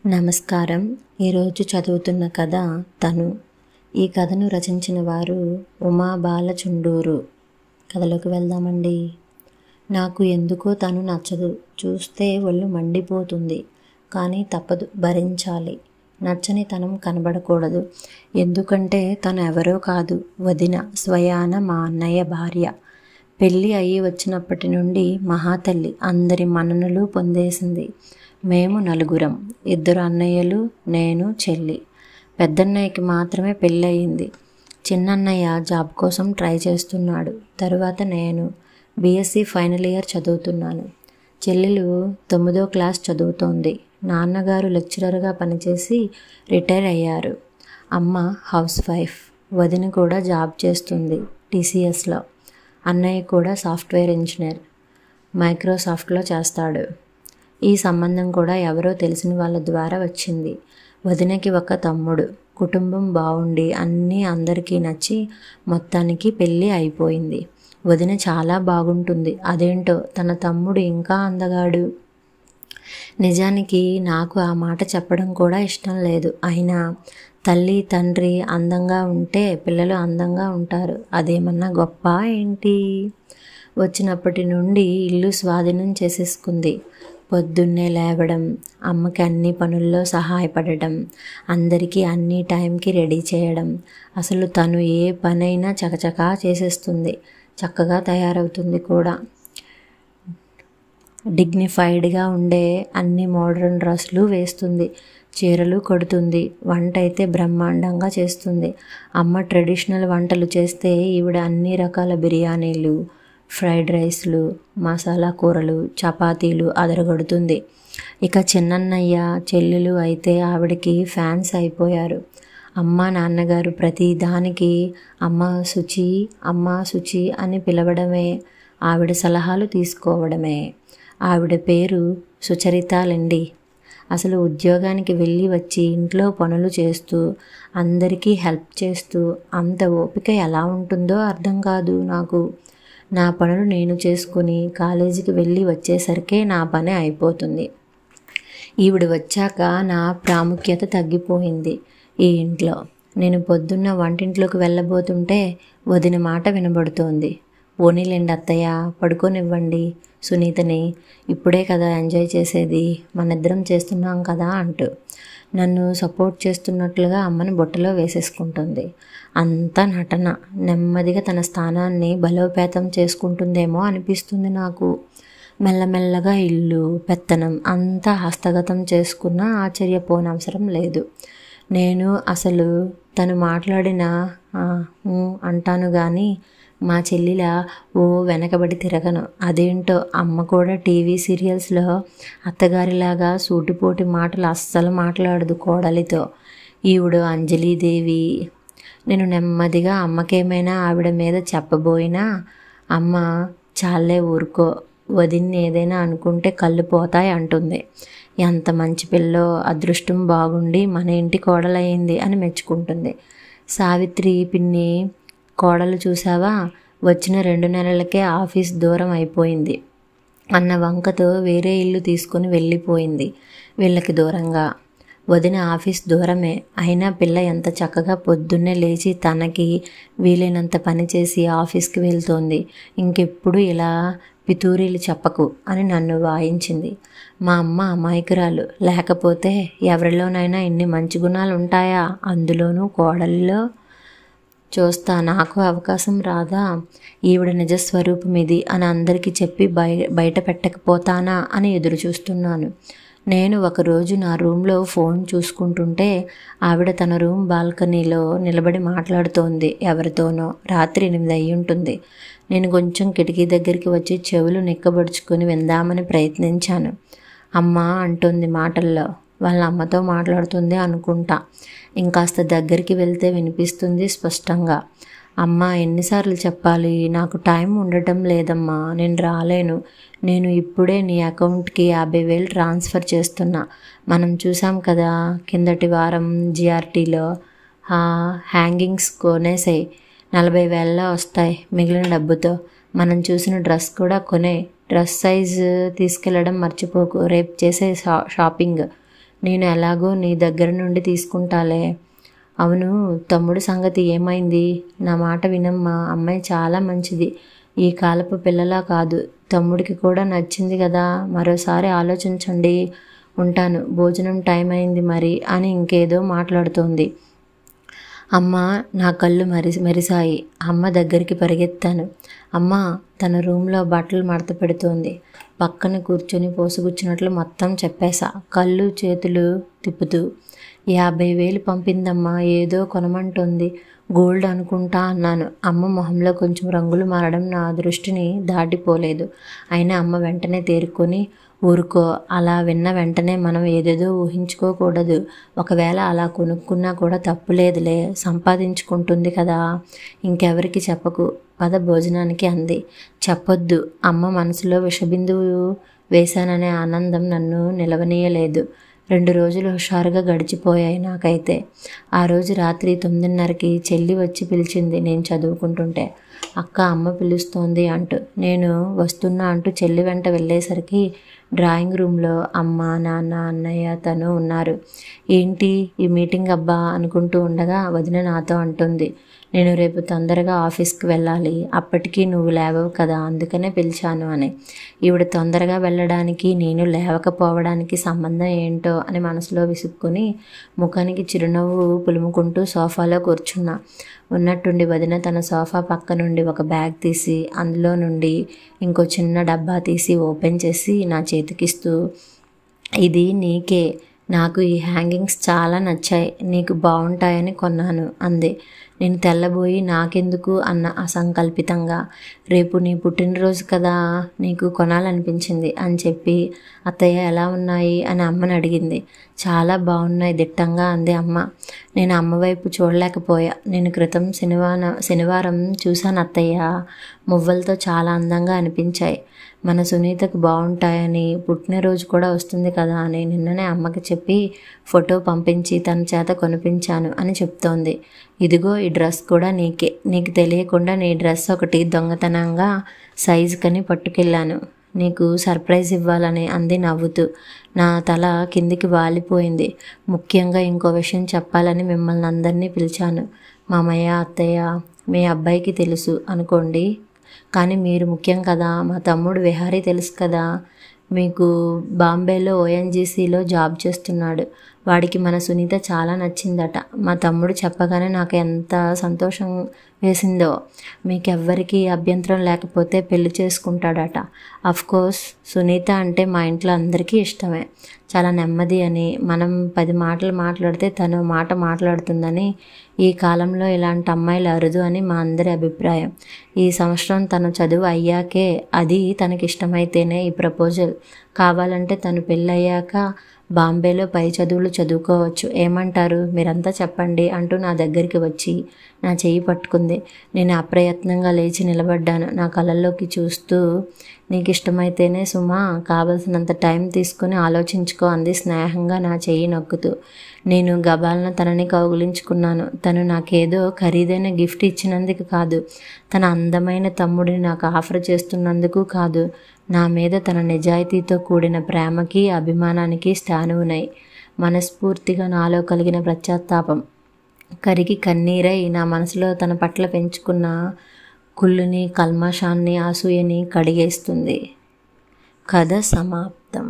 నమస్కారం. ఈరోజు చదువుతున్న కథ తను. ఈ కథను రచించిన వారు ఉమా బాలచుండూరు. కథలోకి వెళ్దామండి. నాకు ఎందుకో తను నచ్చదు. చూస్తే ఒళ్ళు మండిపోతుంది. కానీ తప్పదు, భరించాలి. నచ్చని తనం కనబడకూడదు. ఎందుకంటే తను ఎవరో కాదు, వదిన, స్వయాన మా అన్నయ్య భార్య. పెళ్ళి అయ్యి వచ్చినప్పటి నుండి మహాతల్లి అందరి మన్ననలు పొందేసింది. మేము నలుగురం, 2 అన్నయ్యలు, నేను, చెల్లి. పెద్దన్నయ్యకి మాత్రమే పెళ్ళయింది. చిన్నన్నయ్య జాబ్ కోసం ట్రై చేస్తున్నాడు. తరువాత నేను బీఎస్సీ ఫైనల్ ఇయర్ చదువుతున్నాను. చెల్లెలు 9వ క్లాస్ చదువుతోంది. నాన్నగారు లెక్చరర్గా పనిచేసి రిటైర్ అయ్యారు. అమ్మ హౌస్ వైఫ్. వదిన కూడా జాబ్ చేస్తుంది టీసీఎస్లో. అన్నయ్య కూడా సాఫ్ట్వేర్ ఇంజనీర్, మైక్రోసాఫ్ట్లో చేస్తాడు. ఈ సంబంధం కూడా ఎవరో తెలిసిన వాళ్ళ ద్వారా వచ్చింది. వదినకి ఒక తమ్ముడు. కుటుంబం బాగుండి అన్నీ అందరికీ నచ్చి మొత్తానికి పెళ్ళి అయిపోయింది. వదిన చాలా బాగుంటుంది. అదేంటో తన తమ్ముడు ఇంకా అందగాడు. నిజానికి నాకు ఆ మాట చెప్పడం కూడా ఇష్టం లేదు. అయినా తల్లి తండ్రి అందంగా ఉంటే పిల్లలు అందంగా ఉంటారు. అదేమన్నా గొప్ప ఏంటి? వచ్చినప్పటి నుండి ఇల్లు స్వాధీనం చేసేసుకుంది. పొద్దున్నే లేవడం, అమ్మకి అన్ని పనుల్లో సహాయపడడం, అందరికీ అన్ని టైంకి రెడీ చేయడం. అసలు తను ఏ పనైనా చకచకా చేసేస్తుంది. చక్కగా తయారవుతుంది కూడా. డిగ్నిఫైడ్గా ఉండే అన్ని మోడర్న్ డ్రెస్లు వేస్తుంది, చీరలు కడుతుంది. వంట అయితే బ్రహ్మాండంగా చేస్తుంది. అమ్మ ట్రెడిషనల్ వంటలు చేస్తే ఈవిడ అన్ని రకాల బిర్యానీలు, ఫ్రైడ్ రైస్లు, మసాలా కూరలు, చపాతీలు అదరగొడుతుంది. ఇక చిన్నన్నయ్య చెల్లెలు అయితే ఆవిడకి ఫ్యాన్స్ అయిపోయారు. అమ్మ నాన్నగారు ప్రతి దానికి అమ్మ శుచి, అమ్మ శుచి అని పిలవడమే, ఆవిడ సలహాలు తీసుకోవడమే. ఆవిడ పేరు సుచరితాలండి. అసలు ఉద్యోగానికి వెళ్ళి వచ్చి ఇంట్లో పనులు చేస్తూ అందరికీ హెల్ప్ చేస్తూ అంత ఓపిక ఎలా ఉంటుందో అర్థం కాదు నాకు. నా పనులు నేను చేసుకుని కాలేజీకి వెళ్ళి వచ్చేసరికే నా పని అయిపోతుంది. ఈవిడ వచ్చాక నా ప్రాముఖ్యత తగ్గిపోయింది ఈ ఇంట్లో. నేను పొద్దున్న వంటింట్లోకి వెళ్ళబోతుంటే వదిన మాట వినబడుతోంది. పోనీలేండి అత్తయ్య, పడుకోనివ్వండి సునీతని, ఇప్పుడే కదా ఎంజాయ్ చేసేది, మనిద్దరం చేస్తున్నాం కదా అంటూ నన్ను సపోర్ట్ చేస్తున్నట్లుగా అమ్మని బుట్టలో వేసేసుకుంటుంది. అంతా నటన. నెమ్మదిగా తన స్థానాన్ని బలోపేతం చేసుకుంటుందేమో అనిపిస్తుంది నాకు. మెల్లమెల్లగా ఇల్లు పెత్తనం అంతా హస్తగతం చేసుకున్నా ఆశ్చర్యపోనవసరం లేదు. నేను అసలు తను మాట్లాడిన అంటాను కానీ మా చెల్లిలా ఓ వెనకబడి తిరగను. అదేంటో అమ్మ కూడా టీవీ సీరియల్స్లో అత్తగారిలాగా సూటిపోటి మాటలు అస్సలు మాట్లాడదు కోడలితో. ఈవిడు అంజలీదేవి. నేను నెమ్మదిగా అమ్మకేమైనా ఆవిడ మీద చెప్పబోయినా అమ్మ చాలే ఊరుకో, వదిన్ని ఏదైనా అనుకుంటే కళ్ళు పోతాయి అంటుంది. ఎంత మంచి పిల్లో, అదృష్టం బాగుండి మన ఇంటి కోడలయ్యింది అని మెచ్చుకుంటుంది. సావిత్రి పిన్ని కోడలు చూసావా, వచ్చిన 2 నెలలకే ఆఫీస్ దూరం అయిపోయింది అన్న వంకతో వేరే ఇల్లు తీసుకొని వెళ్ళిపోయింది వీళ్ళకి దూరంగా. వదిన ఆఫీస్ దూరమే అయినా పిల్ల ఎంత చక్కగా పొద్దున్నే లేచి తనకి వీలైనంత పని చేసి ఆఫీస్కి వెళ్తోంది. ఇంకెప్పుడు ఇలా పితూరీలు చెప్పకు అని నన్ను వాయించింది. మా అమ్మ అమాయకురాలు. లేకపోతే ఎవరిలోనైనా ఇన్ని మంచి గుణాలు ఉంటాయా? అందులోనూ కోడలిలో. చూస్తా, నాకు అవకాశం రాదా? ఈవిడ నిజస్వరూపం ఇది అని అందరికీ చెప్పి బయట పెట్టకపోతానా అని ఎదురు చూస్తున్నాను. నేను ఒకరోజు నా రూమ్లో ఫోన్ చూసుకుంటుంటే ఆవిడ తన రూమ్ బాల్కనీలో నిలబడి మాట్లాడుతోంది ఎవరితోనో. రాత్రి 8 అయి ఉంటుంది. నేను కొంచెం కిటికీ దగ్గరికి వచ్చి చెవులు నిక్కబడుచుకొని విందామని ప్రయత్నించాను. అమ్మ అంటుంది మాటల్లో. వాళ్ళ అమ్మతో మాట్లాడుతుంది అనుకుంటా. ఇంకాస్త దగ్గరికి వెళ్తే వినిపిస్తుంది స్పష్టంగా. అమ్మ ఎన్నిసార్లు చెప్పాలి, నాకు టైం ఉండటం లేదమ్మా, నేను రాలేను. నేను ఇప్పుడే నీ అకౌంట్కి 50,000 ట్రాన్స్ఫర్ చేస్తున్నా. మనం చూసాం కదా కిందటి వారం జిఆర్టీలో. హ్యాంగింగ్స్ కొనేసాయి, 40,000 వస్తాయి. మిగిలిన డబ్బుతో మనం చూసిన డ్రెస్ కూడా కొనే. డ్రెస్ సైజు తీసుకెళ్ళడం మర్చిపోకు, రేపు చేసే షాపింగ్. నేను ఎలాగో నీ దగ్గర నుండి తీసుకుంటాలే. అవును, తమ్ముడు సంగతి ఏమైంది? నా మాట వినమ్మా, అమ్మాయి చాలా మంచిది. ఈ కాలపు పిల్లలా కాదు. తమ్ముడికి కూడా నచ్చింది కదా, మరోసారి ఆలోచించండి. ఉంటాను, భోజనం టైం అయింది మరి అని ఇంకేదో మాట్లాడుతోంది. అమ్మ, నా కళ్ళు మెరిసాయి. అమ్మ దగ్గరికి పరిగెత్తాను. అమ్మ తన రూమ్లో బట్టలు మడత పెడుతోంది. పక్కన కూర్చొని పోసుగుచ్చినట్లు మొత్తం చెప్పేశా, కళ్ళు చేతులు తిప్పుతూ. 50,000 పంపిందమ్మా, ఏదో కొనమంటోంది. గోల్డ్ అనుకుంటా అన్నాను. అమ్మ మొహంలో కొంచెం రంగులు మారడం నా దృష్టిని దాటిపోలేదు. అయినా అమ్మ వెంటనే తేరుకొని, ఊరుకో, అలా విన్న వెంటనే మనం ఏదేదో ఊహించుకోకూడదు. ఒకవేళ అలా కొనుక్కున్నా కూడా తప్పులేదులే, సంపాదించుకుంటుంది కదా, ఇంకెవరికి చెప్పకు, పద భోజనానికి అంది. చెప్పొద్దు. అమ్మ మనసులో విషబిందువు వేశాననే ఆనందం నన్ను నిలవనీయలేదు. 2 రోజులు హుషారుగా గడిచిపోయాయి నాకైతే. ఆ రోజు రాత్రి 9:30కి చెల్లి వచ్చి పిలిచింది నేను చదువుకుంటుంటే. అక్క, అమ్మ పిలుస్తోంది అంటూ. నేను వస్తున్నా అంటూ చెల్లి వెంట వెళ్ళేసరికి డ్రాయింగ్ రూమ్లో అమ్మ, నాన్న, అన్నయ్య, తను ఉన్నారు. ఏంటి ఈ మీటింగ్ అబ్బా అనుకుంటూ ఉండగా వదిన నాతో అంటుంది, నేను రేపు తొందరగా ఆఫీస్కి వెళ్ళాలి, అప్పటికీ నువ్వు లేవవు కదా, అందుకనే పిలిచాను అని. ఈవిడ తొందరగా వెళ్ళడానికి నేను లేవకపోవడానికి సంబంధం ఏంటో అని మనసులో విసుక్కుని ముఖానికి చిరునవ్వు పులుముకుంటూ సోఫాలో కూర్చున్నా. ఉన్నట్టుండి వదిన తన సోఫా పక్క నుండి ఒక బ్యాగ్ తీసి అందులో నుండి ఇంకో చిన్న డబ్బా తీసి ఓపెన్ చేసి నా చేతికిస్తూ, ఇది నీకే, నాకు ఈ హ్యాంగింగ్స్ చాలా నచ్చాయి, నీకు బాగుంటాయని కొన్నాను అంది. నేను తెల్లబోయి నాకెందుకు అన్న అసంకల్పితంగా. రేపు నీ పుట్టినరోజు కదా, నీకు కొనాలనిపించింది అని చెప్పి, అత్తయ్య ఎలా ఉన్నాయి అని అమ్మని అడిగింది. చాలా బాగున్నాయి దిట్టంగా అంది అమ్మ. నేను అమ్మ వైపు చూడలేకపోయా. నేను క్రితం శనివారం చూశాను అత్తయ్య, మువ్వలతో చాలా అందంగా అనిపించాయి. మన సునీతకు బాగుంటాయని, పుట్టినరోజు కూడా వస్తుంది కదా అని నిన్ననే అమ్మకి చెప్పి ఫోటో పంపించి తన చేత కొనిపించాను అని చెప్తోంది. ఇదిగో ఈ డ్రెస్ కూడా నీకే, నీకు తెలియకుండా నీ డ్రెస్ ఒకటి దొంగతనంగా సైజుకని పట్టుకెళ్ళాను, నీకు సర్ప్రైజ్ ఇవ్వాలని అంది నవ్వుతూ. నా తల కిందికి వాలిపోయింది. ముఖ్యంగా ఇంకో విషయం చెప్పాలని మిమ్మల్ని అందరినీ పిలిచాను. మామయ్య, అత్తయ్య, మీ అబ్బాయికి తెలుసు అనుకోండి, కానీ మీరు ముఖ్యం కదా. మా తమ్ముడు విహారీ తెలుసు కదా, మీకు బాంబేలో ONGCలో జాబ్ చేస్తున్నాడు. వాడికి మన సునీత చాలా నచ్చిందట. మా తమ్ముడు చెప్పగానే నాకు ఎంత సంతోషం వేసిందో. మీకెవ్వరికీ అభ్యంతరం లేకపోతే పెళ్లి చేసుకుంటాడట. అఫ్కోర్స్ సునీత అంటే మా ఇంట్లో అందరికీ ఇష్టమే. చాలా నెమ్మది అని, మనం 10 మాటలు మాట్లాడితే తను మాట మాట్లాడుతుందని, ఈ కాలంలో ఇలాంటి అమ్మాయిలు అరుదు అని మా అందరి అభిప్రాయం. ఈ సంవత్సరం తన చదువు అయ్యాకే, అది తనకిష్టమైతేనే ఈ ప్రపోజల్. కావాలంటే తను పెళ్ళయ్యాక బాంబేలో పై చదువులు చదువుకోవచ్చు. ఏమంటారు, మీరంతా చెప్పండి అంటూ నా దగ్గరికి వచ్చి నా చెయ్యి పట్టుకుంది. నేను అప్రయత్నంగా లేచి నిలబడ్డాను. నా కళ్ళల్లోకి చూస్తూ, నీకు ఇష్టమైతేనే సుమా, కావలసినంత టైం తీసుకుని ఆలోచించుకో అంది స్నేహంగా నా చెయ్యి నొక్కుతూ. నేను గబాలన తనని కౌగిలించుకున్నాను. తను నాకేదో ఖరీదైన గిఫ్ట్ ఇచ్చినందుకు కాదు, తన అందమైన తమ్ముడిని నాకు ఆఫర్ చేస్తున్నందుకు కాదు, నా మీద తన నిజాయితీతో కూడిన ప్రేమకి, అభిమానానికి స్థానువునై మనస్ఫూర్తిగా నాలో కలిగిన పశ్చాత్తాపం కరిగి కన్నీరై నా మనసులో తన పట్ల పెంచుకున్న కుళ్ళుని, కల్మషాన్ని, అసూయని కడిగేస్తుంది. కథ సమాప్తం.